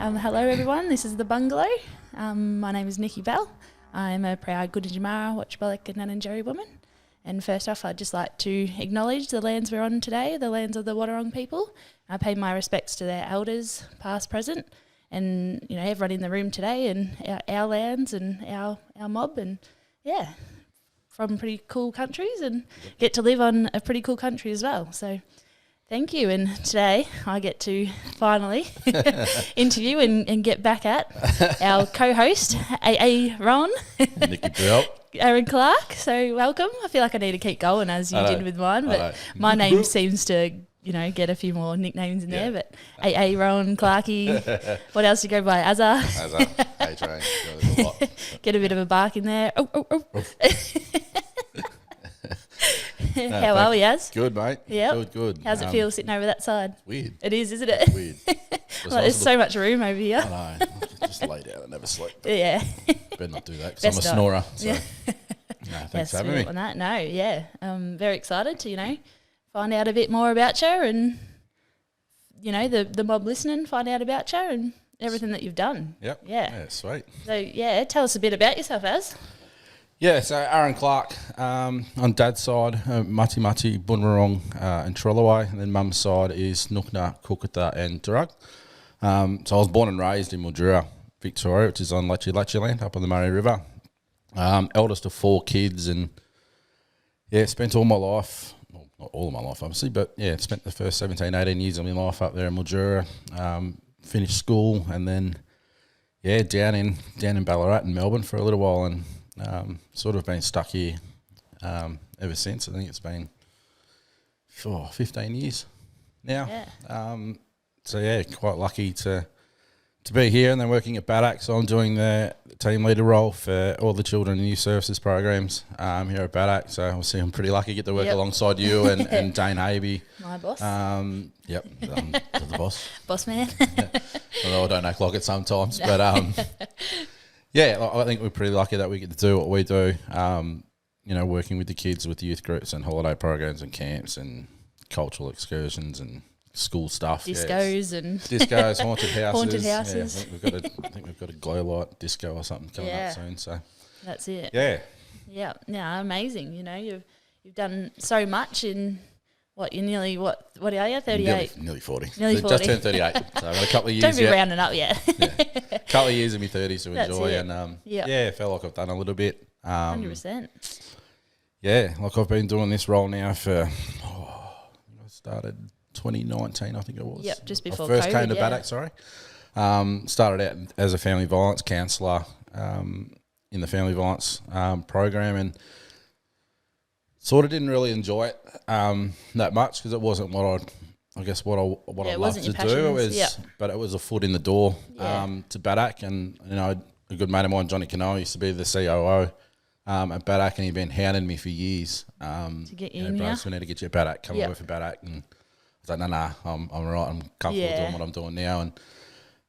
Hello everyone, this is the Bungalow. My name is Nikki Bell. I'm a proud Gunditjmara, Watchabalek and Nananjerry woman. And first off, I'd just like to acknowledge the lands we're on today, the lands of the Wadawurrung people. I pay my respects to their elders, past, present, and everyone in the room today, and our lands and our mob, and from pretty cool countries, and get to live on a pretty cool country as well. So thank you. And today I get to finally interview and get back at our co-host, Aaron Nikki Bell. Aaron Clarke. So welcome. I feel like I need to keep going as you did with mine, but my name seems to, get a few more nicknames in there. But Aaron Clarke. What else do you go by? Azar. A-Train. Get a bit of a bark in there. Oh. How are we, Az? Good, mate. Yeah. Good. How's it feel sitting over that side? Weird. It is, isn't it? Weird. Well, there's so much room over here. I know. Just lay down and never sleep. Yeah. Better not do that because I'm a snorer. So. Yeah. No, thanks for having me. On that. No, yeah. I'm very excited to, find out a bit more about you and, the mob listening, find out about you and everything that you've done. Yep. Yeah. Sweet. So, tell us a bit about yourself, Az. Yeah, so Aaron Clarke, on dad's side, Mati, Bunurong and Trelaway, and then mum's side is Nookna, Cookatha and Durug. So I was born and raised in Mildura, Victoria, which is on Lachi land, up on the Murray River. Eldest of 4 kids, and spent all my life, well, not all of my life obviously, but spent the first 17, 18 years of my life up there in Mildura. Finished school and then down in Ballarat in Melbourne for a little while, and sort of been stuck here ever since. I think it's been 15 years now. Yeah. Quite lucky to be here, and then working at BADAC. So I'm doing the team leader role for all the children and youth services programs here at BADAC. So obviously I'm pretty lucky to get to work alongside you and Dane Havey. My boss. The boss. Boss man. Although I don't act like it sometimes, but I think we're pretty lucky that we get to do what we do. Working with the kids with youth groups and holiday programs and camps and cultural excursions and school stuff. Discos, haunted houses. Haunted houses. Yeah, I think we've got a glow light disco or something coming up soon. So that's it. Yeah. Yeah. Yeah. Amazing. You've done so much in what are you? 38. Nearly 40. Nearly 40. Just turned 38. So I've got a couple of years. Don't be rounding up yet. A couple of years in my 30s to enjoy, it. and I felt like I've done a little bit. 100%. Yeah, like I've been doing this role now for I started 2019, I think it was. Yep, just before I first COVID, came to BADAC, sorry. Started out as a family violence counsellor in the family violence program, and sort of didn't really enjoy it that much because it wasn't what I loved to do. It was, but it was a foot in the door to BADAC, and a good mate of mine, Johnny Canoe, used to be the COO at BADAC, and he'd been hounding me for years to get you in here. We need to get you at BADAC, come over for BADAC, and I was like, no, I'm all right, I'm comfortable doing what I'm doing now,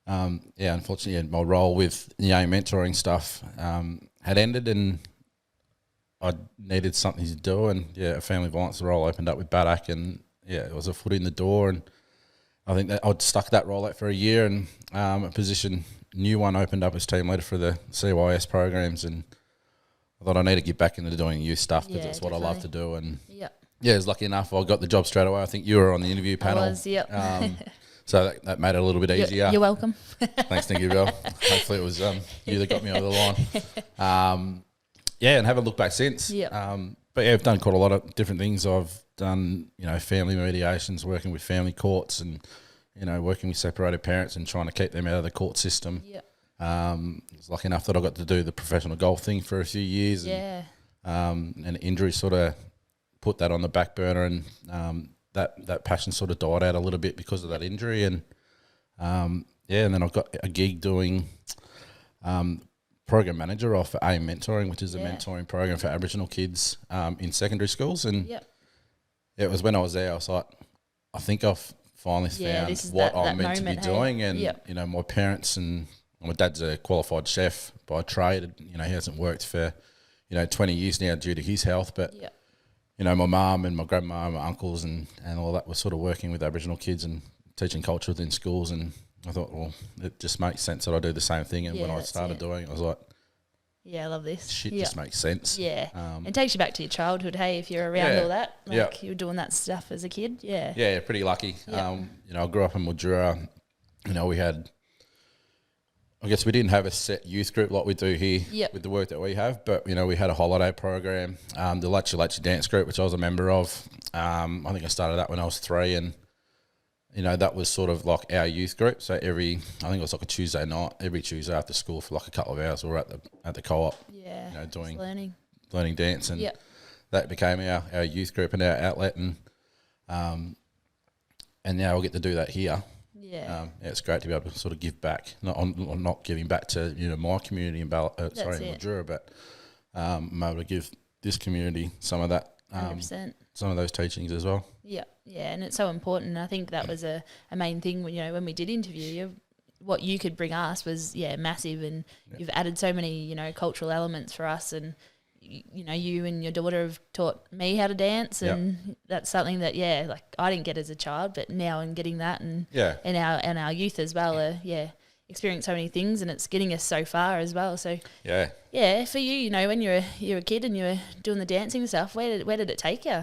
and unfortunately, my role with mentoring stuff had ended, and I needed something to do, and a family violence role opened up with BADAC, and it was a foot in the door, and I think that I'd stuck that role out for a year, and a new one opened up as team leader for the CYS programs, and I thought I need to get back into doing youth stuff because it's what I love to do, and I was lucky enough I got the job straight away. I think you were on the interview panel. I was, so that made it a little bit easier. You're welcome. Thanks, Nikki Bell. Hopefully it was you that got me over the line. And haven't looked back since. But I've done quite a lot of different things. I've done, family mediations, working with family courts, and, working with separated parents and trying to keep them out of the court system. I was lucky enough that I got to do the professional golf thing for a few years. And injury sort of put that on the back burner, and that passion sort of died out a little bit because of that injury. And and then I've got a gig doing program manager of AIM Mentoring, which is a mentoring program for Aboriginal kids in secondary schools. And it was when I was there, I was like, I think I've finally found what I'm meant to be doing. And, my parents, and my dad's a qualified chef by trade. He hasn't worked for, 20 years now due to his health. But, my mum and my grandma and my uncles and all that were sort of working with Aboriginal kids and teaching culture within schools, and I thought, well, it just makes sense that I do the same thing. And when I that's started it. doing it, I was like, Yeah, I love this. shit just makes sense. Yeah. It takes you back to your childhood, hey, if you're around all that. Like Yeah. you were doing that stuff as a kid. Yeah. Yeah, pretty lucky. Yeah. You know, I grew up in Mildura. You know, we had, I guess we didn't have a set youth group like we do here with the work that we have, but, you know, we had a holiday program, the Lachi Lachi dance group, which I was a member of. I think I started that when I was 3, and, you know, that was sort of like our youth group. So I think it was like a Tuesday night, every Tuesday after school for like a couple of hours, we were at the co-op, Yeah. you know, doing learning dance, and that became our youth group and our outlet, and now we'll get to do that here. Yeah. It's great to be able to sort of give back. I'm not giving back to, you know, my community in Mildura, but I'm able to give this community some of that, 100%. some of those teachings as well. Yeah, yeah, and it's so important. I think that was a main thing when, you know, when we did interview you, what you could bring us was massive, and you've added so many, you know, cultural elements for us, and you know, you and your daughter have taught me how to dance, and that's something that like I didn't get as a child, but now in getting that, and our youth as well are experience so many things, and it's getting us so far as well. So for you, you know, when you're a kid and you were doing the dancing stuff, where did it take you?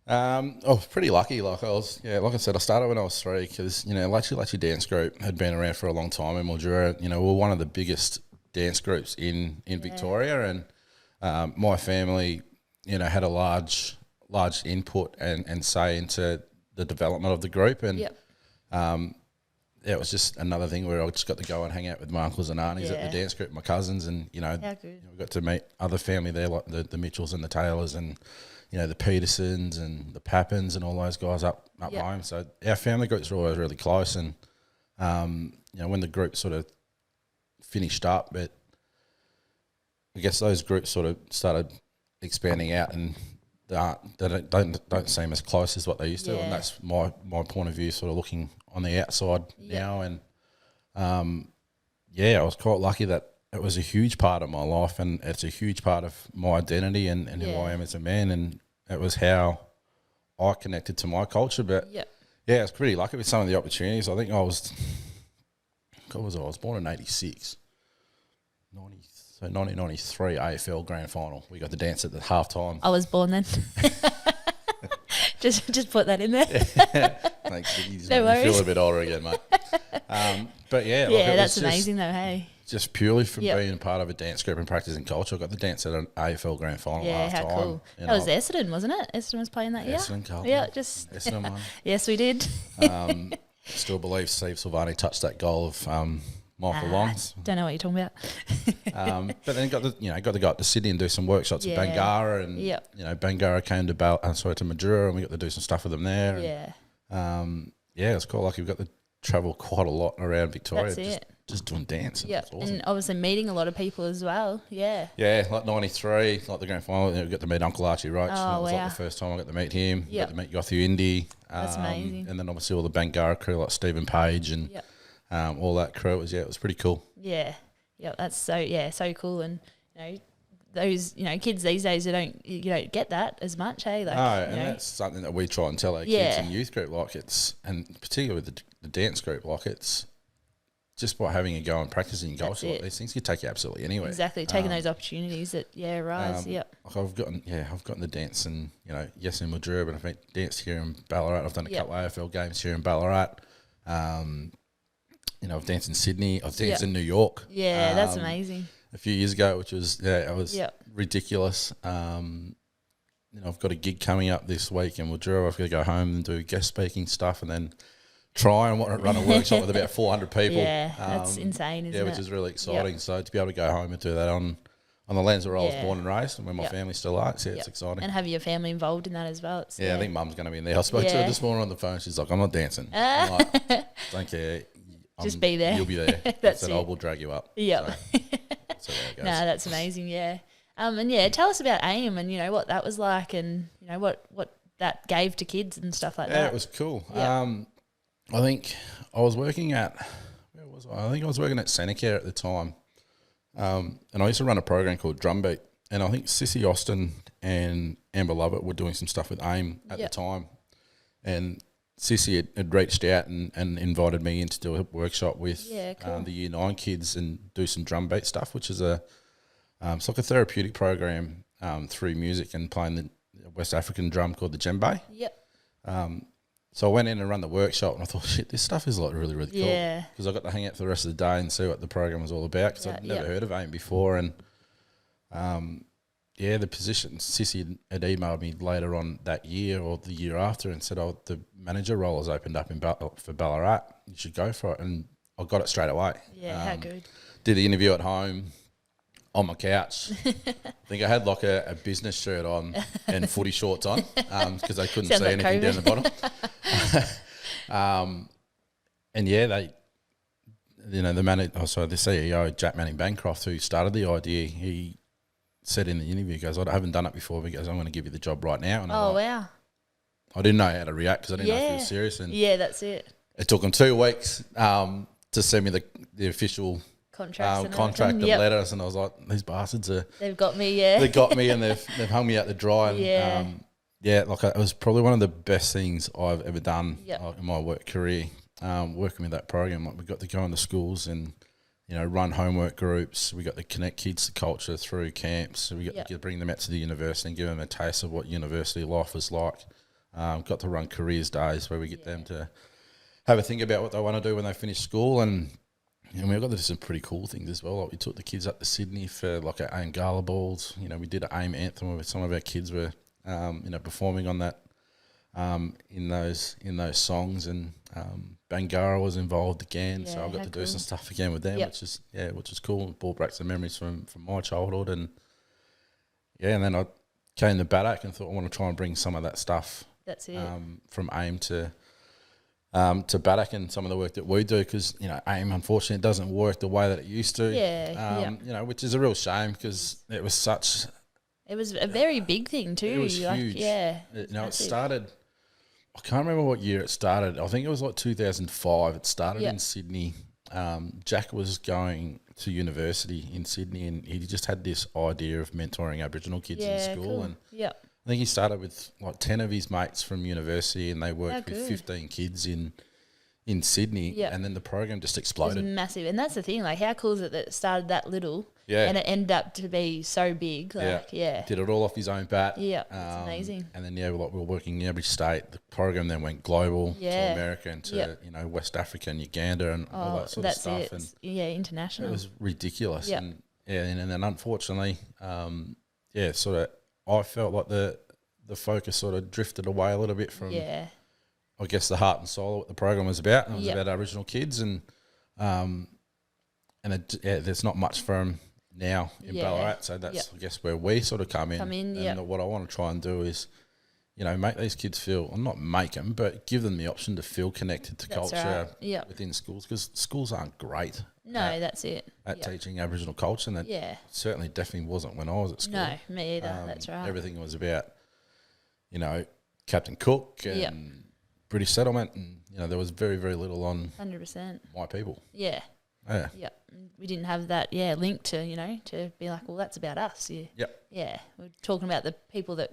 I was pretty lucky. Like like I said, I started when I was 3 because, you know, Lachi Lachi Dance Group had been around for a long time in Mildura. You know, we're one of the biggest dance groups in Victoria, and my family, you know, had a large input and say into the development of the group, and it was just another thing where I just got to go and hang out with my uncles and aunties at the dance group, my cousins, and, you know, we got to meet other family there, like the Mitchells and the Taylors, and, you know, the Petersons and the Pappins and all those guys up home. So our family groups were always really close, and you know, when the group sort of finished up, I guess those groups sort of started expanding out, and they don't seem as close as what they used to, and that's my point of view, sort of looking on the outside now. And I was quite lucky that it was a huge part of my life, and it's a huge part of my identity and who I am as a man, and it was how I connected to my culture. But I was pretty lucky with some of the opportunities. I think I was born in 86. So 1993 AFL Grand Final. We got to dance at the halftime. I was born then. just put that in there. Thanks. No worries. You feel a bit older again, mate. But that's amazing though. Hey, just purely from being part of a dance group and practicing culture, I got to dance at an AFL Grand Final. Yeah, how cool. That was Essendon, wasn't it? Essendon was playing that year. Essendon won. Yes, we did. Still believe Steve Silvani touched that goal of Michael Long's. Don't know what you're talking about. But then got to go up to Sydney and do some workshops at Bangara, and you know, Bangara came to Mildura, and we got to do some stuff with them there. It was quite lucky. We got to travel quite a lot around Victoria, just doing dance. Yeah, awesome. And obviously meeting a lot of people as well. Yeah, like 93, like the grand final. We got to meet Uncle Archie Roach. That was like the first time I got to meet him. Got to meet Yothu Indy. That's amazing. And then obviously all the Bangara crew like Stephen Page and all that crew. It was pretty cool. Yeah, that's so cool. And you know, those kids these days you don't get that as much. Hey, like, that's something that we try and tell our kids in youth group. Like and particularly with the dance group, like it's just by having a go and practicing goals, like these things can take you absolutely anywhere. Exactly, taking those opportunities that rise. Like I've gotten the dance, and in Mildura, but I've danced here in Ballarat. I've done a couple of AFL games here in Ballarat. I've danced in Sydney. I've danced in New York. Yeah, that's amazing. A few years ago, which was ridiculous. I've got a gig coming up this week in Mildura. I've got to go home and do guest speaking stuff, and then try and run a workshop with about 400 people. Yeah, that's insane, isn't it? Which is really exciting. So to be able to go home and do that on the lands where I was born and raised, and where my family still are, it's exciting. And have your family involved in that as well. I think Mum's going to be in there. I spoke to her this morning on the phone. She's like, "I'm not dancing." I'm like, "Don't care. Just be there. You'll be there." That's it. I will drag you up. Yeah. So there it goes. No, that's amazing. Yeah. And tell us about AIM and what that was like, and what that gave to kids and stuff like that. Yeah, it was cool. I think I was working at I think I was working at Senecare at the time, and I used to run a program called Drumbeat, and I think Sissy Austin and Amber Lovett were doing some stuff with AIM at the time, and Sissy had reached out and invited me in to do a workshop with cool. the Year 9 kids and do some drum beat stuff, which is it's like a therapeutic program through music and playing the West African drum called the djembe. Yep. So I went in and run the workshop and I thought, shit, this stuff is like really, really cool. Yeah. Because I got to hang out for the rest of the day and see what the program was all about because I'd never heard of AIM before. And the position, Sissy had emailed me later on that year or the year after and said, the manager role has opened up for Ballarat. You should go for it. And I got it straight away. Yeah, how good. Did the interview at home on my couch. I think I had like a business shirt on and footy shorts on because they couldn't see anything COVID. Down the bottom. And they, the CEO, Jack Manning Bancroft, who started the idea, he said in the interview, he goes, I haven't done it before, but he goes, I'm going to give you the job right now. And wow. I didn't know how to react because I didn't know if he was serious. And that's it. It took him 2 weeks to send me the official contract and letters, and I was like, these bastards they've got me, They've got me and they've hung me out to dry. And, it was probably one of the best things I've ever done in my work career, working with that program. Like we got to go into schools and, run homework groups. We got to connect kids to culture through camps. So we got to bring them out to the university and give them a taste of what university life was like. Got to run careers days where we get them to have a think about what they want to do when they finish school. And we got to do some pretty cool things as well. Like we took the kids up to Sydney for like our AIM Gala balls. We did an AIM anthem where some of our kids were, performing on that, in those songs. And Bungalow was involved again, so I got to do some stuff again with them, which is cool. It brought back some memories from my childhood, and then I came to BADAC and thought I want to try and bring some of that stuff. That's it. From AIM to BADAC and some of the work that we do, because AIM unfortunately doesn't work the way that it used to. Which is a real shame because it was such. It was a very big thing too. It was huge. It started. I can't remember what year it started. I think it was like 2005. It started in Sydney. Jack was going to university in Sydney, and he just had this idea of mentoring Aboriginal kids in school. Cool. And I think he started with like 10 of his mates from university, and they worked with 15 kids in Sydney. And then the program just exploded. It was massive, and that's the thing. Like, how cool is it that it started that little? And it ended up to be so big. Like, Did it all off his own bat. Yeah, it's amazing. And then, we were working in every state. The program then went global to America and to, West Africa and Uganda and all that sort of stuff. It. And international. It was ridiculous. Yep. And then unfortunately, sort of, I felt like the focus sort of drifted away a little bit from, I guess, the heart and soul of what the program was about. And it was about Aboriginal kids, and there's not much for them now in Ballarat, so that's I guess where we sort of come in. And what I want to try and do is, make these kids feel, well, not make them, but give them the option to feel connected to culture within schools, because schools aren't great. No, that's it. At teaching Aboriginal culture, and that certainly definitely wasn't when I was at school. No, me either. That's right. Everything was about, Captain Cook and British settlement, and there was very, very little on 100% my people. Yeah. We didn't have that link to to be like, well, that's about us. We're talking about the people that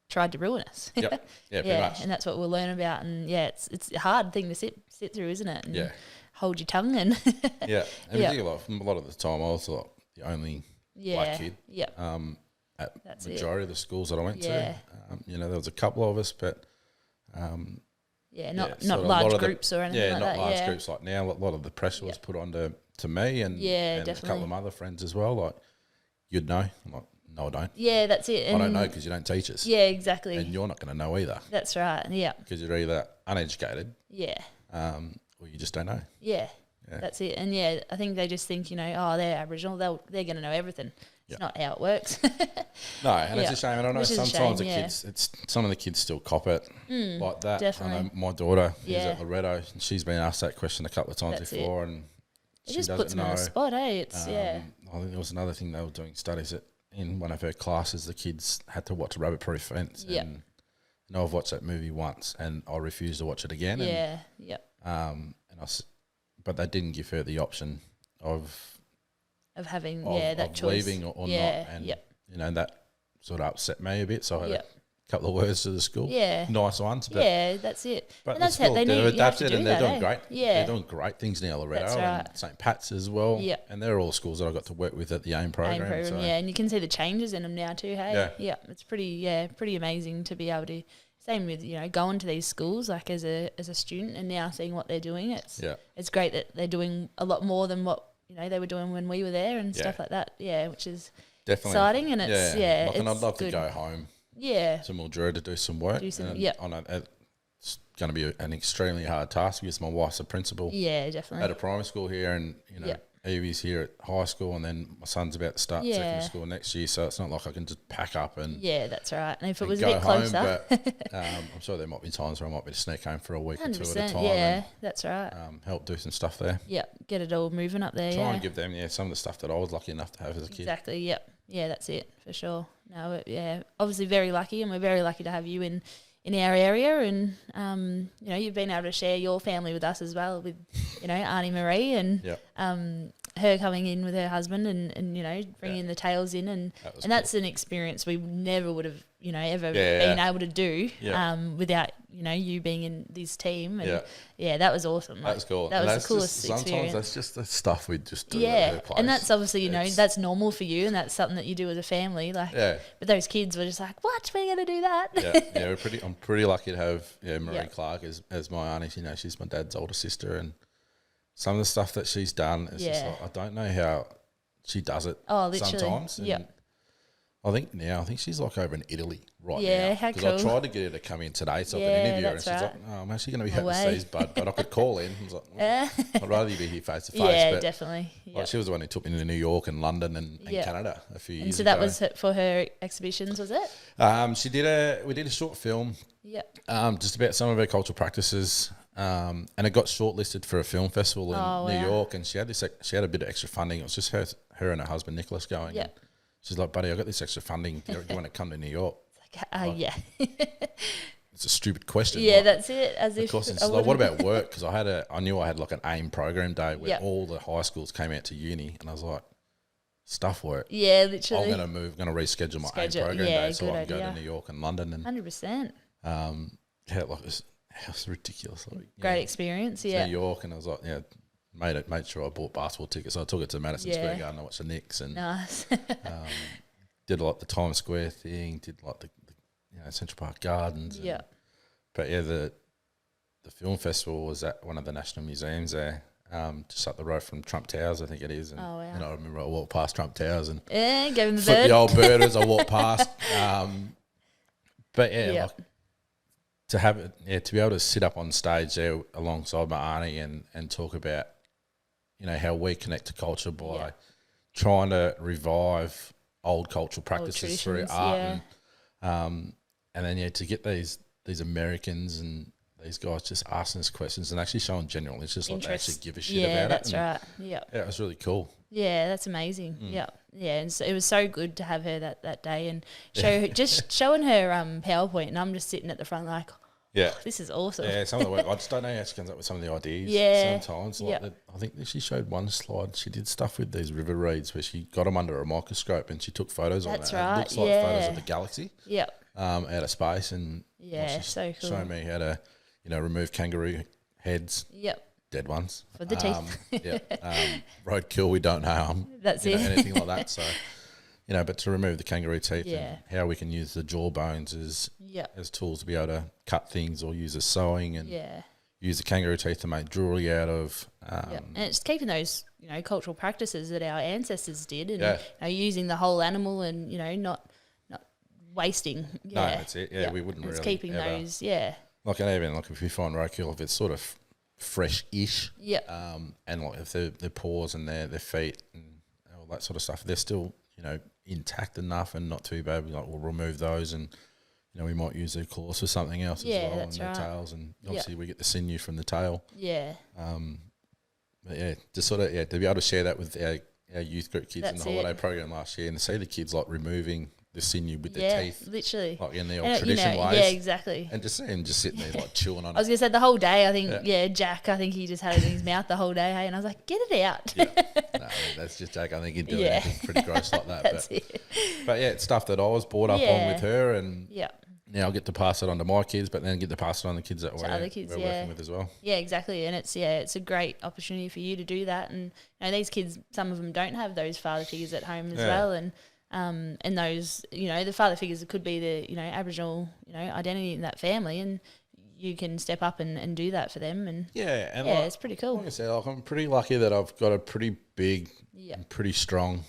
tried to ruin us. Pretty much. And that's what we'll learn about. And it's a hard thing to sit through, isn't it? And hold your tongue and and a lot of the time I was like the only black kid at the majority of the schools that I went to. There was a couple of us, but not large groups or anything like that. Not large groups like now. A lot of the pressure was put on to me and a couple of my other friends as well. Like, you'd know. I'm like, no, I don't. Yeah, that's it. I don't know because you don't teach us. Yeah, exactly. And you're not going to know either. That's right, because you're either uneducated or you just don't know. Yeah, that's it. And, I think they just think, they're Aboriginal, they're going to know everything. It's not how it works. No, and it's a shame. And I know sometimes some of the kids still cop it like that. Definitely. I know my daughter is at Loretto, and she's been asked that question a couple of times before, and it just puts them on the spot, eh? It's I think there was another thing they were doing studies that in one of her classes, the kids had to watch a rabbit-proof fence. And I've watched that movie once, and I refused to watch it again. But they didn't give her the option of having that choice, leaving or not, and that sort of upset me a bit. So I had to couple of words to the school. Yeah. Nice ones. But, yeah, that's it. but And that's the how school, they they're need you have to adapted do and they're that, doing great. Yeah. They're doing great things now, Loretto That's right. and St. Pat's as well. Yeah. And they're all schools that I got to work with at the AIM program. So. Yeah, and you can see the changes in them now too, hey? Yeah. It's pretty amazing to be able to, same with, going to these schools, like as a student and now seeing what they're doing. It's great that they're doing a lot more than what, they were doing when we were there and stuff like that. Yeah, which is definitely exciting, and it's, and I'd love good. to go home Yeah. to Mildura to do some work. It's going to be an extremely hard task because my wife's a principal Yeah, definitely. at a primary school here, and Evie's here at high school, and then my son's about to start secondary school next year, so it's not like I can just pack up and that's right. And if it was a go bit home, closer, but I'm sure there might be times where I might be to sneak home for a week or two at a time. Yeah, that's right. Help do some stuff there. Get it all moving up there. Try and give them some of the stuff that I was lucky enough to have as a kid. Exactly. Yeah, that's it for sure. No, obviously very lucky, and we're very lucky to have you in our area, and you've been able to share your family with us as well, with Auntie Marie and her coming in with her husband and bringing the tails in, and that's an experience we never would have ever been able to do without you being in this team, and that was awesome. That was cool. That was the coolest experience. Sometimes that's just the stuff we just do at her place. And that's obviously that's normal for you, and that's something that you do as a family. But those kids were just like, what, we're going to do that? I'm pretty lucky to have Marie Clarke as my auntie. She's my dad's older sister, and some of the stuff that she's done is just like, I don't know how she does it. Oh, literally. Sometimes. I think she's like over in Italy right now. Yeah, how Because cool. I tried to get her to come in today so I could interview her, and she's like, "Oh, I'm actually going to be overseas, bud." But I could call in. I was like, I'd rather you be here face to face. Yeah, but definitely. like, she was the one who took me to New York and London and Canada a few years ago. So that was for her exhibitions, was it? We did a short film. Just about some of her cultural practices. And it got shortlisted for a film festival in New York, and she had a bit of extra funding. It was just her and her husband Nicholas going. Yeah. She's like, "Buddy, I got this extra funding. Do you want to come to New York?" It's a stupid question. Yeah, that's it. As of course, it's like, what about work? Because I knew I had like an AIM program day where all the high schools came out to uni, and I was like, stuff work. Yeah, literally. I'm going to reschedule my AIM program day so I can go to New York and London. And 100%. It was ridiculous. Like, Great experience. Yeah. New York, and I was like, made sure I bought basketball tickets. So I took it to Madison Square Garden. I watched the Knicks, and nice. did like the Times Square thing. Did like the Central Park Gardens. But the film festival was at one of the national museums there, just up the road from Trump Towers, I think it is. And, and I remember I walked past Trump Towers and gave him the flipped bird. the old bird as I walked past. Like, to have it, to be able to sit up on stage there alongside my auntie and talk about, how we connect to culture by trying to revive old cultural practices through art, and then to get these Americans and these guys just asking us questions and actually showing genuine interest, like they actually give a shit about it. That's right. Yeah, it was really cool. Yeah, that's amazing. And so it was so good to have her that day and showing her PowerPoint, and I'm just sitting at the front like, this is awesome. Yeah, some of the work, I just don't know how she comes up with some of the ideas. Sometimes, I think she showed one slide. She did stuff with these river reeds where she got them under a microscope and she took photos on it. That's right. It looks like photos of the galaxy. Out of space, and so cool. Showing me how to, remove kangaroo heads. Dead ones for the teeth. Roadkill, we don't harm. That's it. Anything like that. So, but to remove the kangaroo teeth and how we can use the jaw bones as tools to be able to cut things or use as sewing and use the kangaroo teeth to make jewelry out of. And it's keeping those cultural practices that our ancestors did, and using the whole animal and not wasting. No, that's it. We wouldn't it's really. Keeping ever, those. Like, and even like if we find roadkill, if it's sort of fresh-ish, and like if their paws and their feet and all that sort of stuff, they're still intact enough and not too bad. We'll remove those, and we might use their claws for something else as well, and their tails, and obviously we get the sinew from the tail. But just sort of to be able to share that with our youth group kids in the holiday program last year, and to see the kids like removing the sinew with their teeth, literally, like in the old traditional ways. Yeah, exactly. And just see him just sitting there like chewing on it. I was gonna say the whole day. I think Jack. I think he just had it in his mouth the whole day. Hey, and I was like, get it out. No, that's just Jack. I think he'd do anything pretty gross like that. But it's stuff that I was brought up on with her, and now get to pass it on to my kids, but then get to pass it on to the kids that other kids, we're working with as well. Yeah, exactly. And it's a great opportunity for you to do that. And these kids, some of them don't have those father figures at home as well. And those, the father figures could be the, Aboriginal, identity in that family, and you can step up and do that for them. And it's pretty cool. Like I said, I'm pretty lucky that I've got a pretty big, and pretty strong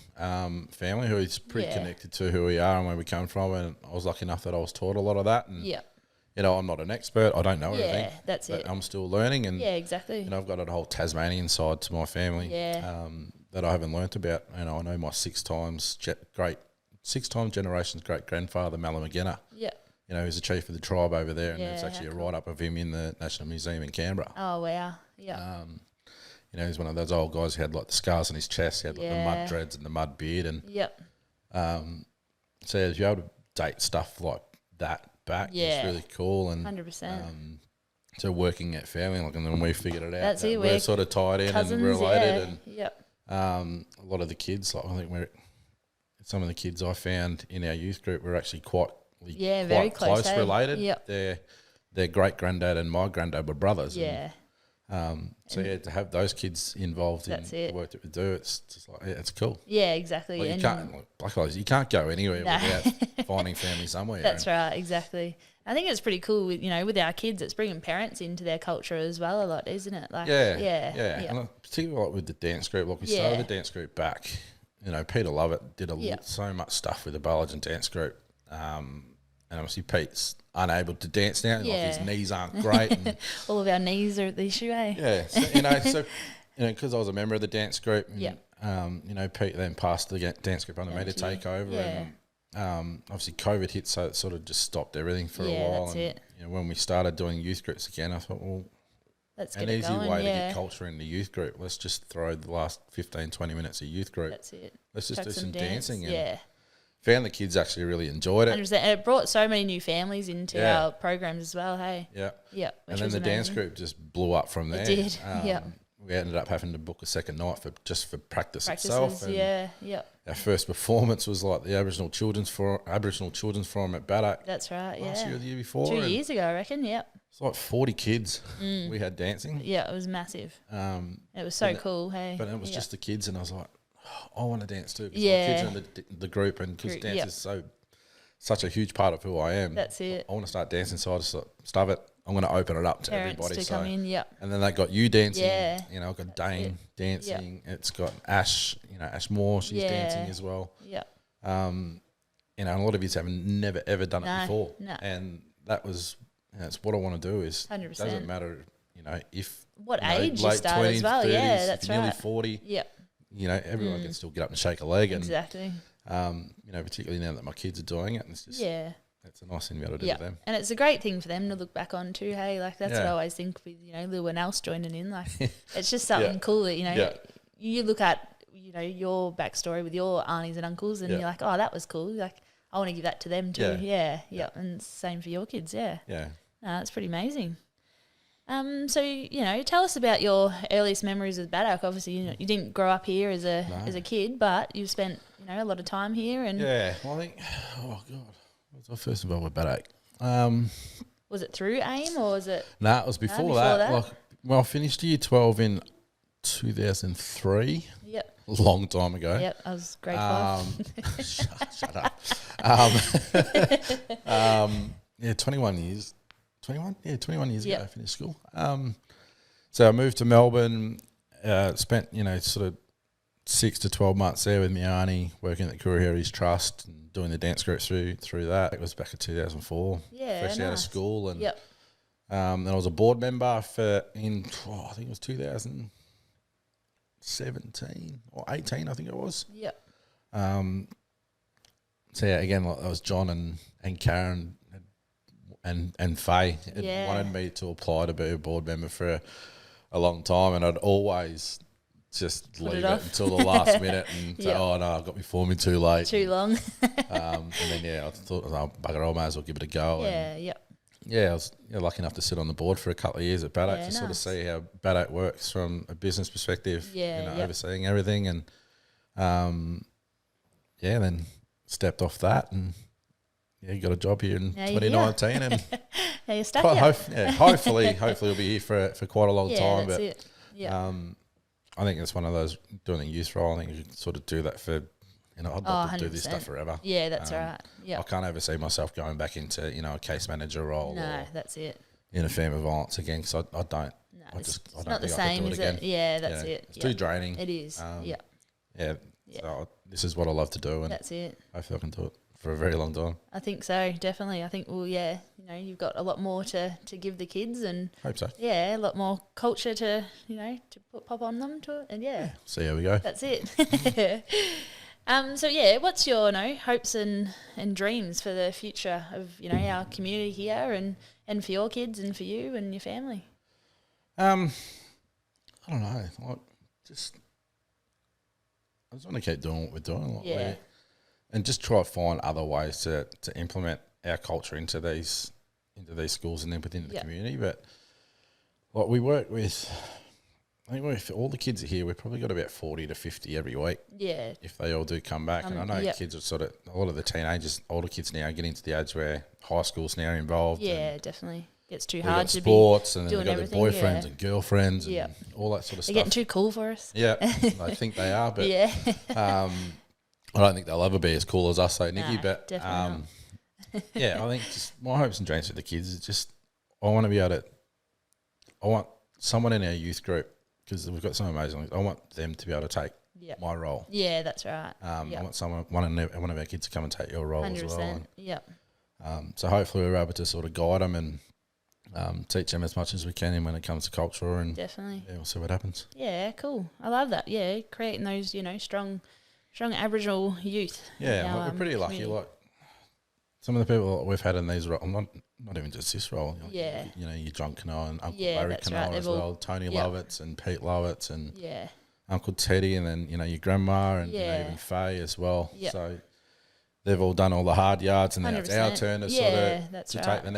family who is pretty connected to who we are and where we come from. And I was lucky enough that I was taught a lot of that. And I'm not an expert. I don't know everything. Yeah, that's it. I'm still learning. And exactly. I've got a whole Tasmanian side to my family that I haven't learnt about. I know my six times generations great grandfather, Malcolm McGinner. Yeah. He's the chief of the tribe over there, and there's actually a write-up of him in the National Museum in Canberra. Oh, wow. Yeah. He's one of those old guys who had like the scars on his chest. He had like the mud dreads and the mud beard. And so if you're able to date stuff like that back, it's really cool. And 100%. So working at family, and then we figured it out. That's it. We're sort of tied in and related. And a lot of the kids, like I think some of the kids I found in our youth group were actually quite very close related. Yep. Their great granddad and my granddad were brothers. Yeah. To have those kids involved in the work that we do, it's just like it's cool. Yeah, exactly. Like you can't go anywhere without finding family somewhere. That's right, exactly. I think it's pretty cool with our kids. It's bringing parents into their culture as well a lot, isn't it? Like And particularly like with the dance group, like we started the dance group back. Peter Lovett did so much stuff with the Barlogin dance group. And obviously Pete's unable to dance now. Like his knees aren't great. And all of our knees are at the issue, eh? Yeah. So, because I was a member of the dance group. And, Pete then passed the dance group under me to take over. Yeah. And obviously COVID hit, so it sort of just stopped everything for a while. That's it. When we started doing youth groups again, I thought, well, let's an easy way to get culture in the youth group. Let's just throw the last 15, 20 minutes of youth group. That's it. Let's just do some dancing. And found the kids actually really enjoyed it. 100%. And it brought so many new families into our programs as well, hey? Yeah. Yeah. And then the dance group just blew up from there. It did, We ended up having to book a second night for practice itself. And our first performance was like the Aboriginal Children's Forum at BADAC. That's right, last year or the year before. 2 years ago, I reckon, It's like 40 kids we had dancing. Yeah, it was massive. It was so cool, hey? But it was just the kids, and I was like, I want to dance too. Because my kids are in the group, and because dance is such a huge part of who I am. That's it. I want to start dancing, so I just stuff it. I'm going to open it up to Parents everybody. to come in, And then they got you dancing. Yeah. I've got Dane dancing. It's got Ash, Ash Moore, she's dancing as well. Yeah. And a lot of you have never, ever done it before. No. And that was, it's what I want to do is, 100%. It doesn't matter, if. What age you late start 20s, as well. 30s, Yeah, that's if you're right. nearly 40. Yep. Everyone can still get up and shake a leg. And, exactly. Particularly now that my kids are doing it. And it's just, it's a nice thing to be able to do with them. And it's a great thing for them to look back on too, hey? Like, that's what I always think with, Lou and Else joining in. Like, it's just something cool that, you look at, your backstory with your aunties and uncles and you're like, oh, that was cool. Like, I want to give that to them too. Yeah. And same for your kids, Yeah. No, that's pretty amazing. So, tell us about your earliest memories with BADAC. Obviously, you didn't grow up here as a kid, but you've spent, a lot of time here. And well, I think, oh, God. Was I first involved with BADAC? Was it through AIM or was it? It was before that. I finished year 12 in 2003. Yep. A long time ago. Yep, I was grade 5. Shut up. 21 years. 21? Yeah, 21 years ago I finished school. So I moved to Melbourne, spent, sort of 6 to 12 months there with my auntie, working at the Kura Heritage Trust and doing the dance group through that. It was back in 2004. Yeah, fresh out of school. And then I was a board member I think it was 2017 or 18, I think it was. Yep. So again, that was John and Karen and Faye had wanted me to apply to be a board member for a long time, and I'd always just leave it until the last minute and say, oh no, I got my form in too late. Too long. And then I thought, bugger, I may as well give it a go. I was lucky enough to sit on the board for a couple of years at BADAC to sort of see how BADAC works from a business perspective, overseeing everything, and then stepped off that and you got a job here in Now you're 2019, and Now you're stuck here. hopefully we'll be here for quite a long time. That's But it. Yeah. I think it's one of those doing the youth role. I think you can sort of do that for, I'd love to do this 100%. stuff forever. Yeah, that's right. Yeah. I can't ever see myself going back into, a case manager role. No, or that's it. in a family violence again, because I don't. No, I it's don't not the think I could same, do it is again. it? Yeah, that's it. It's too draining. It is. Yeah. Yeah. So this is what I love to do, and That's it. hopefully I can do it for a very long time. I think so, definitely. I think, you've got a lot more to give the kids, and Hope so. a lot more culture to pop on them and See how we go. that's it. What's your hopes and dreams for the future of our community here and for your kids and for you and your family? I don't know. I just want to keep doing what we're doing. And just try to find other ways to implement our culture into these schools and then within the community. But we work with, I think if all the kids are here, we've probably got about 40 to 50 every week. Yeah. If they all do come back. And I know kids are sort of, a lot of the teenagers, older kids now getting to the age where high school's now involved. Yeah, definitely. Gets too hard to sports be and doing then they've got their boyfriends and girlfriends and all that sort of stuff. They're getting too cool for us. Yeah, I think they are, but I don't think they'll ever be as cool as us, though, Nikki. No, but definitely I think just my hopes and dreams for the kids is just I want to be able to. I want someone in our youth group, because we've got some amazing. I want them to be able to take my role. Yeah, that's right. I want one of our kids to come and take your role 100%. as well. And, so hopefully we're able to sort of guide them and teach them as much as we can when it comes to culture, and definitely we'll see what happens. Yeah, cool. I love that. Yeah, creating those strong Aboriginal youth. Yeah, we're pretty lucky. Like some of the people that we've had in these roles, not even just this role. Your John Canoa and Uncle Larry Canoa as well, Tony Lovitz and Pete Lovitz and Uncle Teddy, and then your grandma and even Faye as well. So they've all done all the hard yards, and now it's our turn to sort of take the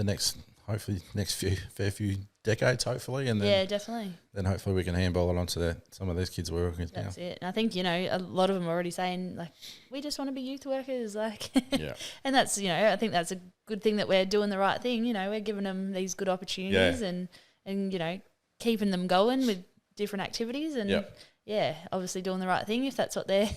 next. Hopefully next few decades, hopefully, and then definitely. Then hopefully we can handball it onto some of these kids we're working with now. That's it. And I think a lot of them are already saying we just want to be youth workers, and that's I think that's a good thing that we're doing the right thing. We're giving them these good opportunities and keeping them going with different activities and. Obviously doing the right thing if that's what their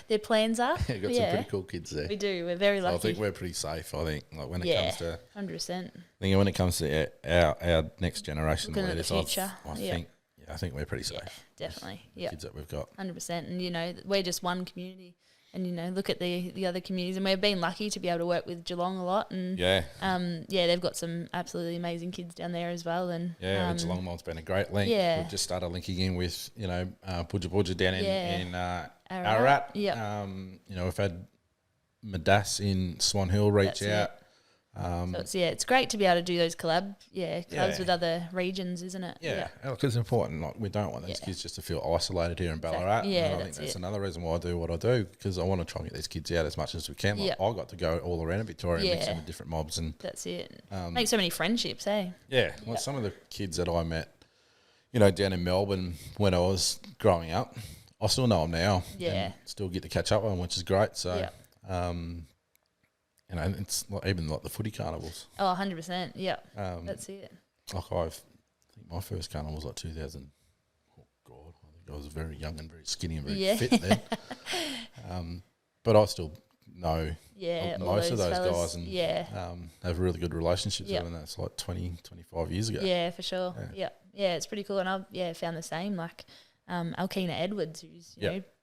their plans are. Got some pretty cool kids there. We do. We're very lucky. I think we're pretty safe. I think when it comes to 100%. I think when it comes to our next generation leaders, I think we're pretty safe. Definitely. Kids that we've got. 100%. And we're just one community. And look at the other communities, and we've been lucky to be able to work with Geelong a lot, and they've got some absolutely amazing kids down there as well. And Geelong Mold's been a great link. We've just started linking in with Budja down in Ararat. We've had Madas in Swan Hill reach out. So it's great to be able to do those collabs with other regions, isn't it? Because it's important. We don't want these kids just to feel isolated here in Ballarat. I think that's another reason why I do what I do, because I want to try and get these kids out as much as we can. I got to go all around Victoria and mix in with different mobs, and that's it. Make so many friendships, eh? Some of the kids that I met, down in Melbourne when I was growing up, I still know them now. And still get to catch up with them, which is great. So. It's even like the footy carnivals. Oh, 100%. Yeah, that's it. I think my first carnival was like 2000. Oh God, I think I was very young and very skinny and very fit then. But I still know most of those guys and have really good relationships with them. That's like 20, 25 years ago. Yeah, for sure. Yeah, it's pretty cool. And I've found the same. Like Alkina Edwards, who's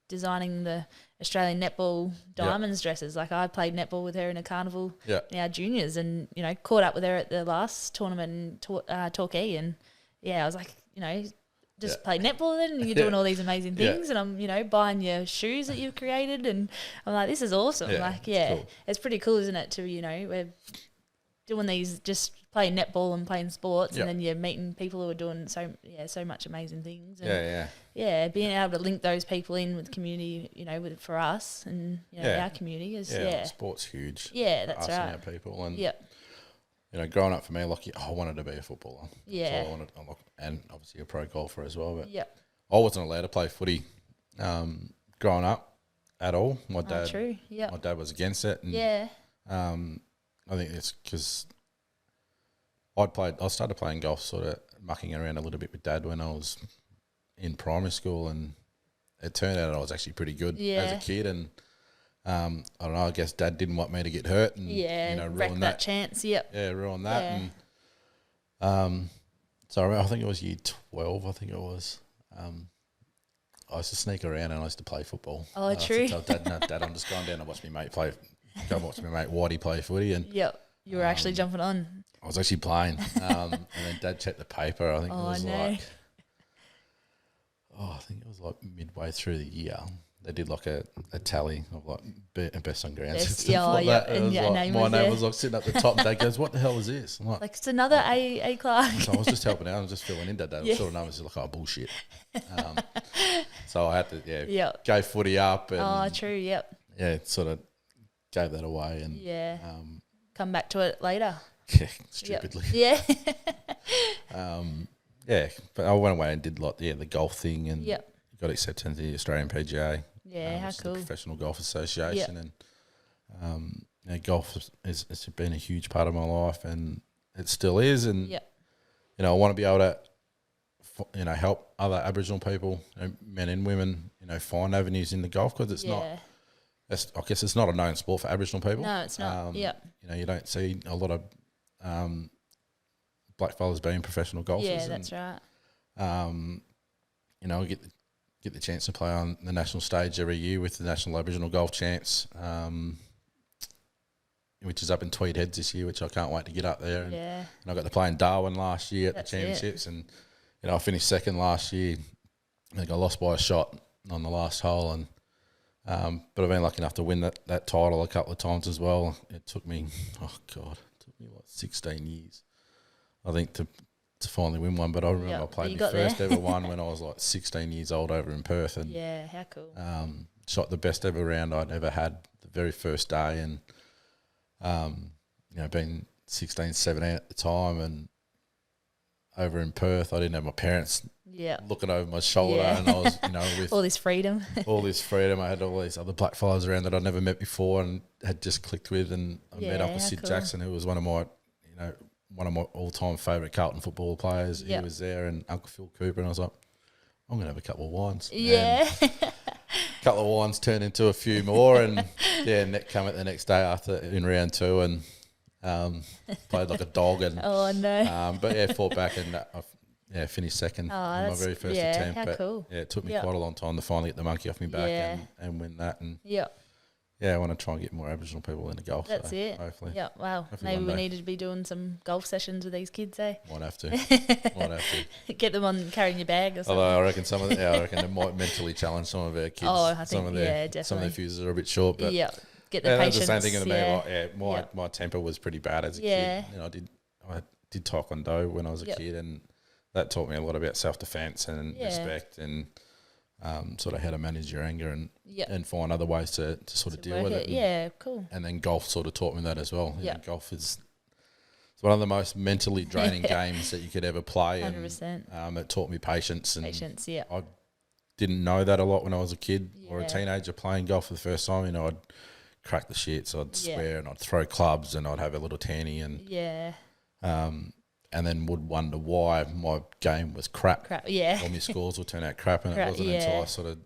designing the Australian netball diamonds dresses. Like I played netball with her in a carnival in our juniors, and caught up with her at the last tournament in Torquay, and I was like, just play netball then, and you're doing all these amazing things, and I'm buying your shoes that you've created, and I'm like, this is awesome. Cool. It's pretty cool, isn't it? To we're doing these, just playing netball and playing sports, and then you're meeting people who are doing so much amazing things. And being able to link those people in with community, for us and our community is sport's huge. That's us right. And our people, and growing up for me, I wanted to be a footballer. So I wanted, and obviously a pro golfer as well. But I wasn't allowed to play footy growing up. at all. My Oh, dad, true. Yep. my dad was against it, and Yeah. I think it's because I started playing golf, sort of mucking around a little bit with Dad when I was in primary school, and it turned out I was actually pretty good as a kid, and I don't know. I guess Dad didn't want me to get hurt, and wreck ruin that chance. Yep. Yeah, ruin that, Yeah. and so I think it was year 12. I think it was. I used to sneak around and I used to play football. Oh, I used true. to tell Dad, "No, Dad, I'm just going down to watch my mate go watch my mate Whitey play footy," and Yep. You were actually jumping on. I was actually playing, and then Dad checked the paper. I think it was I think it was like midway through the year. They did like a tally of like best on grounds and stuff like that. And It was like, my name was like sitting at the top. Dad goes, "What the hell is this?" I'm like it's another A Clarke. So I was just helping out. I was just filling in, Dad. I sort of know it's like, oh, bullshit. So I had to go footy up. And, true. Yep. Yeah, sort of gave that away and come back to it later. Yeah, stupidly. Yep. Yeah. But I went away and did like the golf thing and got accepted into the Australian PGA. Yeah, how cool. The Professional Golf Association and golf has been a huge part of my life and it still is. And I want to be able to help other Aboriginal people, men and women, find avenues in the golf because it's not. I guess it's not a known sport for Aboriginal people. No, it's not. You don't see a lot of black fellas being professional golfers. Yeah, that's right. I get the chance to play on the national stage every year with the National Aboriginal Golf Champs, which is up in Tweed Heads this year, which I can't wait to get up there. And I got to play in Darwin last year at the championships, and I finished second last year. I think I lost by a shot on the last hole, and but I've been lucky enough to win that title a couple of times as well. It took me, like 16 years, I think, to finally win one. But I remember I played my first ever one when I was like 16 years old over in Perth. And how cool. Shot the best ever round I'd ever had the very first day. And, being 16, 17 at the time and over in Perth, I didn't have my parents looking over my shoulder, and I was, with all this freedom. I had all these other black fellas around that I'd never met before and had just clicked with, and I met up with Sid Jackson, who was one of my all-time favourite Carlton football players. He was there, and Uncle Phil Cooper, and I was like, I'm going to have a couple of wines. Yeah. And a couple of wines turned into a few more, and Nick came at the next day after in round 2 and played like a dog. And fought back and finished second in my very first attempt. How cool. Yeah, it took me quite a long time to finally get the monkey off my back and win that. And I want to try and get more Aboriginal people into golf. That's it. Hopefully. Yeah, wow. Maybe we needed to be doing some golf sessions with these kids, eh? Might have to. Get them on carrying your bag or something. Although I reckon they might mentally challenge some of our kids. Oh, I think, definitely. Some of their fuses are a bit short. But get the patience. That's the same thing to me. My temper was pretty bad as a kid. I did taekwondo when I was a kid, and that taught me a lot about self-defense and respect and sort of how to manage your anger and find other ways to sort of deal with it. Yeah, cool. And then golf sort of taught me that as well. Golf is one of the most mentally draining games that you could ever play. 100%. And it taught me patience. And patience, yeah. I didn't know that a lot when I was a kid or a teenager playing golf for the first time. I'd crack the shits, I'd swear, and I'd throw clubs, and I'd have a little tanny, and then would wonder why my game was crap. All my scores would turn out crap, and it wasn't until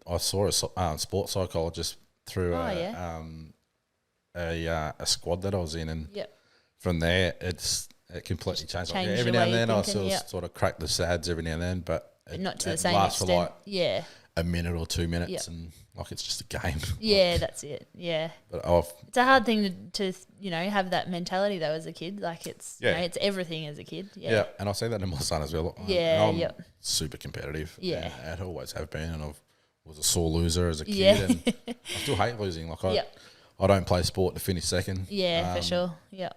I saw a sports psychologist through a squad that I was in, and from there it completely changed. Every now and then I sort of crack the sads every now and then, but not to the same extent. For like a minute or 2 minutes, and like it's just a game. Yeah, that's it. Yeah, but it's a hard thing to have that mentality though as a kid. Like it's it's everything as a kid. Yeah, and I see that in my son as well. I'm super competitive. Yeah, and I always have been, and I was a sore loser as a kid, and I still hate losing. Like I don't play sport to finish second. Yeah, for sure. Yeah.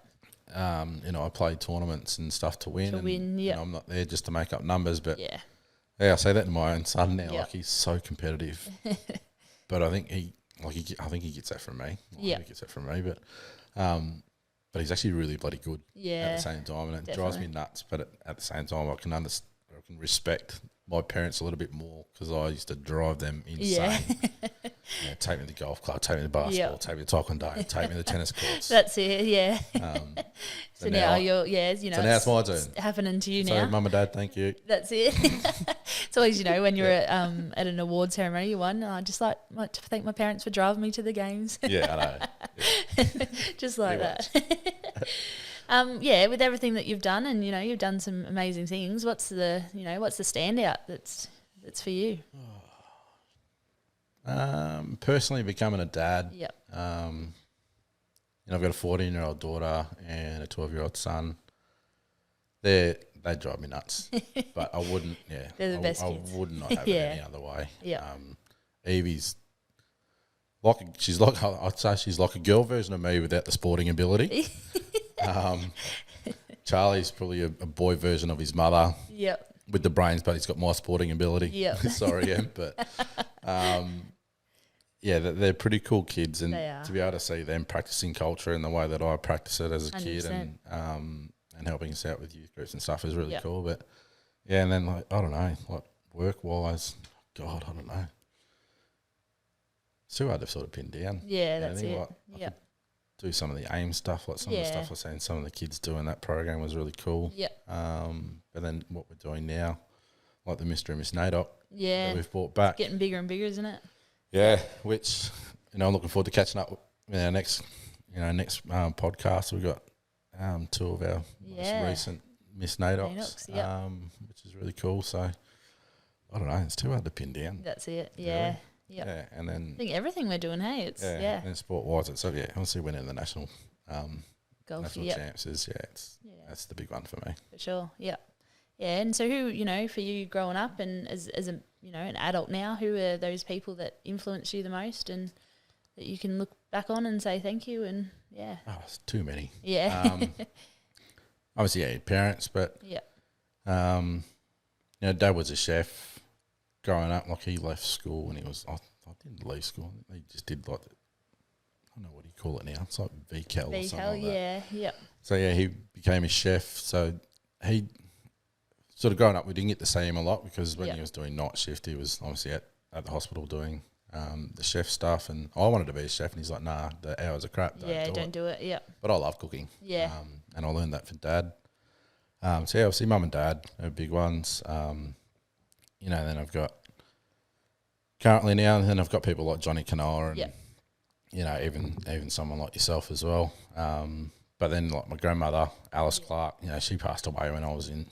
I play tournaments and stuff to win. I'm not there just to make up numbers, but I say that to my own son now. Like he's so competitive, but I think he gets that from me. He gets that from me, but he's actually really bloody good. At the same time, and it drives me nuts. But at the same time, I can respect my parents a little bit more because I used to drive them insane. take me to the golf club, take me to basketball, take me to taekwondo, take me to the tennis courts. That's it, yeah. So now you're, so now it's my turn. Happening to you so, now. Mum and Dad, thank you. That's it. It's always, when you're at an award ceremony, you won. I just like to thank my parents for driving me to the games. Yeah, I know. Yeah. Just like that. With everything that you've done, and you've done some amazing things. What's the standout that's for you? Personally, becoming a dad. Yep. I've got a 14-year-old daughter and a 12-year-old son. They drive me nuts, but I wouldn't. Yeah, they're the best kids. I would not have it any other way. Yeah. Evie's I'd say she's like a girl version of me without the sporting ability. Charlie's probably a boy version of his mother. Yep. With the brains, but he's got more sporting ability. Yep. Sorry, Em, but they're pretty cool kids, and to be able to see them practicing culture in the way that I practice it as a 100%. Kid, and helping us out with youth groups and stuff is really cool. But and then I don't know, work wise, God, I don't know. It's too hard to sort of pin down. Yeah, that's it. Do some of the AIM stuff, like some of the stuff I was saying some of the kids doing that program was really cool. Yep. But then what we're doing now, like the Mr. and Miss NAIDOC that we've brought back. It's getting bigger and bigger, isn't it? Yeah, which, I'm looking forward to catching up with our next podcast. We've got two of our most recent Miss NAIDOCs, which is really cool. So, I don't know, it's too hard to pin down. That's it, yeah. Really. Yep. Yeah, and then I think everything we're doing, hey, it's And then sport wise, it's obviously winning the national golf national champs is that's the big one for me. For sure, yeah. Yeah, and so who, for you growing up and as a an adult now, who are those people that influence you the most and that you can look back on and say thank you and it's too many. Yeah. Obviously, parents, but Dad was a chef. Growing up, like he left school and he was, I didn't leave school. He just did I don't know what you call it now. It's like VCAL or something like that. Yeah. So he became a chef. So he sort of growing up, we didn't get to see him a lot because when he was doing night shift, he was obviously at the hospital doing the chef stuff. And I wanted to be a chef, and he's like, "Nah, the hours are crap. Don't do it." Yeah. But I love cooking. Yeah. And I learned that from Dad. Obviously, Mum and Dad are big ones. Then I've got currently now, and then I've got people like Johnny Canoa and even someone like yourself as well. But then like my grandmother, Alice Clarke, she passed away when I was in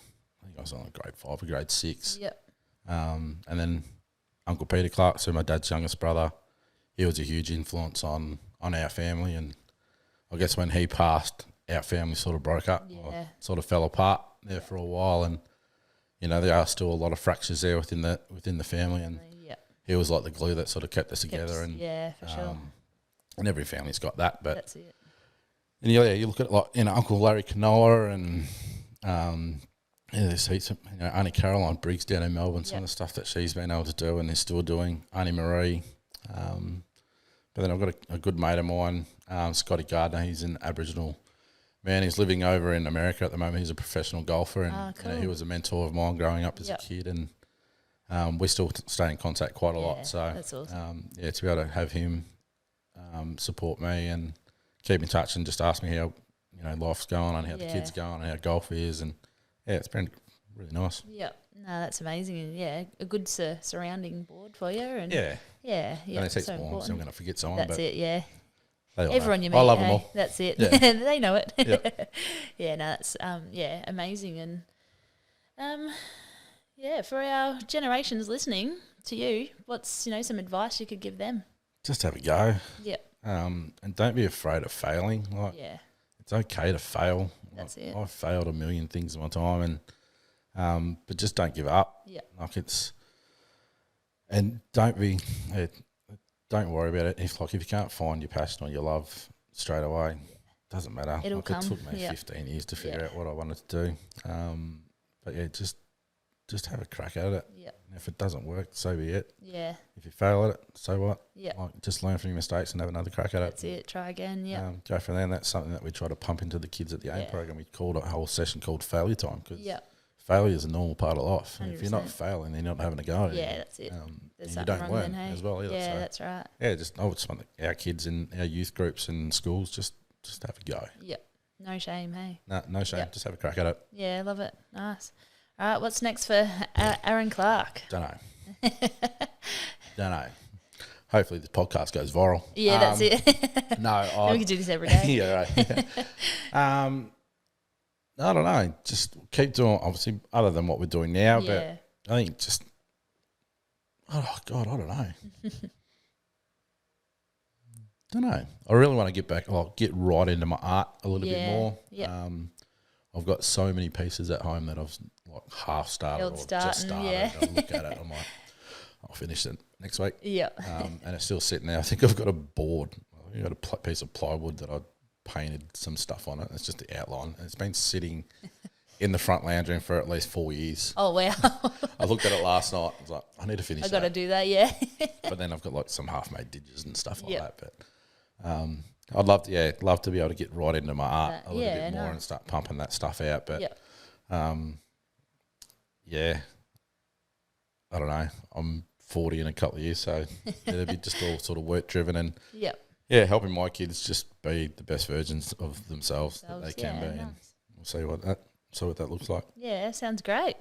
grade 5 or grade 6. Yep. And then Uncle Peter Clarke, so my dad's youngest brother, he was a huge influence on our family, and I guess when he passed, our family sort of broke up, sort of fell apart there for a while, and there are still a lot of fractures there within the family, and he was like the glue that sort of kept us together. And for sure. And every family's got that, but that's it. And you look at like Uncle Larry Canoa and there's heaps of Auntie Caroline Briggs down in Melbourne. Some of the stuff that she's been able to do and is still doing. Auntie Marie, but then I've got a good mate of mine, Scotty Gardner. He's an Aboriginal man. He's living over in America at the moment. He's a professional golfer, and cool. He was a mentor of mine growing up as a kid, and we still stay in contact quite a lot. So that's awesome. To be able to have him support me and keep in touch and just ask me how life's going and how the kids going and how golf is, and it's been really nice. Yep. No, that's amazing, and a good surrounding board for you, and and it's so important. So I'm going to forget someone. That's but it. Yeah. Everyone you meet, I love them all. That's it. Yeah. They know it. Yep. That's amazing, and for our generations listening to you, what's some advice you could give them? Just have a go. Yep. And don't be afraid of failing. It's okay to fail. That's it. I've failed a million things in my time, and but just don't give up. Yeah. And don't worry about it. If you can't find your passion or your love straight away, it doesn't matter. It'll come. It took me 15 years to figure out what I wanted to do. But just have a crack at it. Yeah. If it doesn't work, so be it. Yeah. If you fail at it, so what? Yeah. Just learn from your mistakes and have another crack at That's it. Try again. Yeah. Go from there. And that's something that we try to pump into the kids at the AIM program. We called a whole session called failure time, because failure is a normal part of life. And if you're not 100%. failing, then you're not having a go. Yeah, that's it. There's you something don't wrong learn then, hey? as well either. Yeah, so, that's right. yeah, I would just want our kids in our youth groups and schools just have a go. Yep. No shame, hey? No shame. Yep. Just have a crack at it. Yeah, love it. Nice. All right, what's next for Aaron Clarke? Don't know. Hopefully this podcast goes viral. Yeah, that's it. No, we could do this every day. yeah, right. I don't know. Just keep doing, obviously, other than what we're doing now. Yeah. But I think just, oh God, I don't know. Don't know. I really want to get right into my art a little bit more. Yep. I've got so many pieces at home that I've like half started just started. Yeah. I look at it, I'm like, I'll finish it next week. Yeah. And it's still sitting there. I think I've got a board. I've got a piece of plywood that I painted some stuff on it. It's just the outline. And it's been sitting in the front lounge room for at least 4 years. Oh, wow. I looked at it last night. I was like, I need to finish I got to that. do that, yeah. But then I've got like some half-made digits and stuff like Yep. that. But I'd love to be able to get right into my art a little bit more nice. and start pumping that stuff out. But Yep. yeah, I don't know. I'm 40 in a couple of years, so it'll be just all sort of work driven and Yep. yeah, helping my kids just be the best versions of themselves that they can be. Nice. And we'll see what that looks like. Yeah, sounds great.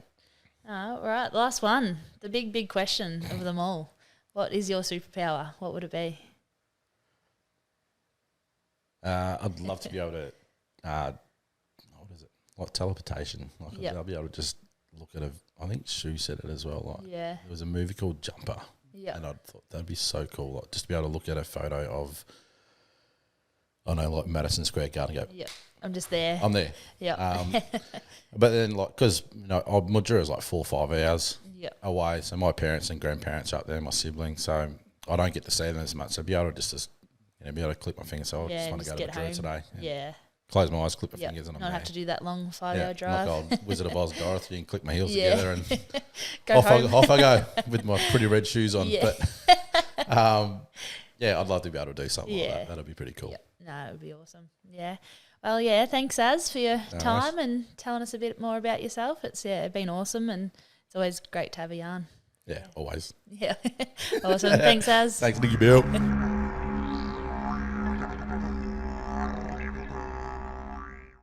All right, last one. The big question of them all. What is your superpower? What would it be? I'd love to be able to, what is it? Like teleportation. Like Yep. I'll be able to just look at I think Shu said it as well. Like Yeah. there was a movie called Jumper. Yeah. And I thought that'd be so cool. Like just to be able to look at a photo of, I know, like Madison Square Garden and go, Yep. I'm just there. I'm there. Yeah. But then like, because, Mildura's like 4 or 5 hours Yep. away. So my parents and grandparents are up there, my siblings. So I don't get to see them as much. So be able to just be able to click my fingers. So I just want to go to Mildura today. Yeah. Close my eyes, click my Yep. fingers, and I'm Not there. have to do that long 5-hour drive. Like old Wizard of Oz Dorothy and click my heels Yeah. together and Go home. off I go with my pretty red shoes on. Yeah. But I'd love to be able to do something like that. That'd be pretty cool. Yep. No, it would be awesome. Yeah. Well, yeah, thanks, Az, for your No time worries. and telling us a bit more about yourself. It's been awesome, and it's always great to have a yarn. Yeah, always. Yeah. Awesome. Thanks, Az. Thanks, Nicky Bill.